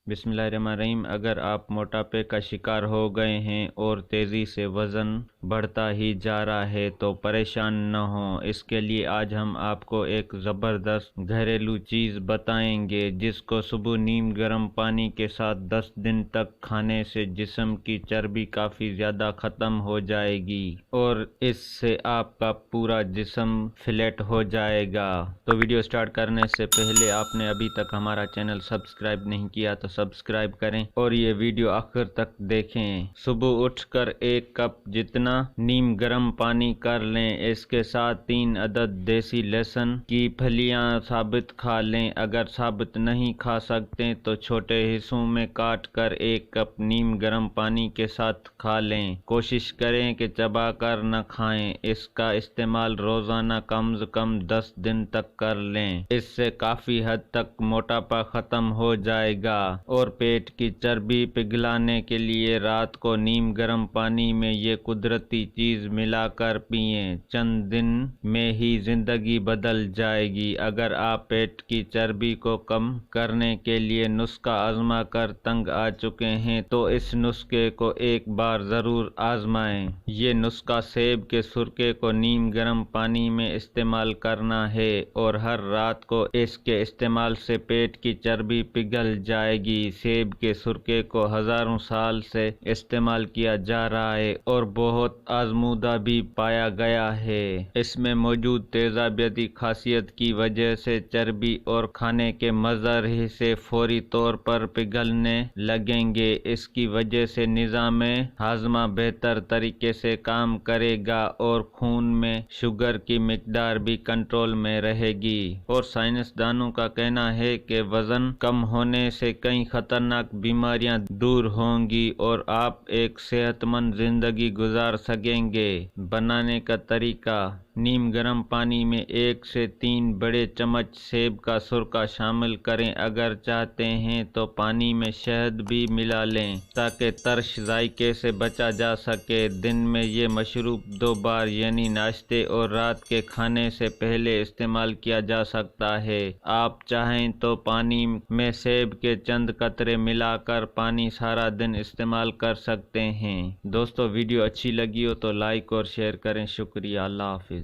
बिस्मिल्लाहिर्रहमानिर्रहीम। अगर आप मोटापे का शिकार हो गए हैं और तेज़ी से वज़न बढ़ता ही जा रहा है तो परेशान न हों। इसके लिए आज हम आपको एक ज़बरदस्त घरेलू चीज़ बताएंगे जिसको सुबह नीम गर्म पानी के साथ 10 दिन तक खाने से जिस्म की चर्बी काफ़ी ज़्यादा ख़त्म हो जाएगी और इससे आपका पूरा जिस्म फिलेट हो जाएगा। तो वीडियो स्टार्ट करने से पहले आपने अभी तक हमारा चैनल सब्सक्राइब नहीं किया तो सब्सक्राइब करें और ये वीडियो आखिर तक देखें। सुबह उठकर 1 कप जितना नीम गर्म पानी कर लें। इसके साथ 3 अदद देसी लहसुन की फलियां साबित खा लें। अगर साबित नहीं खा सकते तो छोटे हिस्सों में काट कर 1 कप नीम गर्म पानी के साथ खा लें। कोशिश करें कि चबा कर न खाएं। इसका इस्तेमाल रोजाना कम से कम 10 दिन तक कर लें। इससे काफी हद तक मोटापा खत्म हो जाएगा। और पेट की चर्बी पिघलाने के लिए रात को नीम गर्म पानी में ये कुदरती चीज मिलाकर पिएं। चंद दिन में ही जिंदगी बदल जाएगी। अगर आप पेट की चर्बी को कम करने के लिए नुस्खा आजमा कर तंग आ चुके हैं तो इस नुस्खे को एक बार जरूर आजमाएं। ये नुस्खा सेब के सुरके को नीम गर्म पानी में इस्तेमाल करना है और हर रात को इसके इस्तेमाल से पेट की चर्बी पिघल जाएगी। सेब के सुरके को हजारों साल से इस्तेमाल किया जा रहा है और बहुत आजमूदा भी पाया गया है। इसमें मौजूद तेजाबियती खासियत की वजह से चर्बी और खाने के मज़र हिस्से फौरी तौर पर पिघलने लगेंगे। इसकी वजह से निज़ाम हाजमा बेहतर तरीके से काम करेगा और खून में शुगर की मिकदार भी कंट्रोल में रहेगी। और साइंसदानों का कहना है कि वजन कम होने से कई खतरनाक बीमारियां दूर होंगी और आप एक सेहतमंद जिंदगी गुजार सकेंगे। बनाने का तरीका: नीम गर्म पानी में 1 से 3 बड़े चम्मच सेब का सुरका शामिल करें। अगर चाहते हैं तो पानी में शहद भी मिला लें ताकि तर्श जायके से बचा जा सके। दिन में ये मशरूब 2 बार यानी नाश्ते और रात के खाने से पहले इस्तेमाल किया जा सकता है। आप चाहें तो पानी में सेब के चंद कतरे मिलाकर पानी सारा दिन इस्तेमाल कर सकते हैं। दोस्तों, वीडियो अच्छी लगी हो तो लाइक और शेयर करें। शुक्रिया। अल्लाह हाफिज़।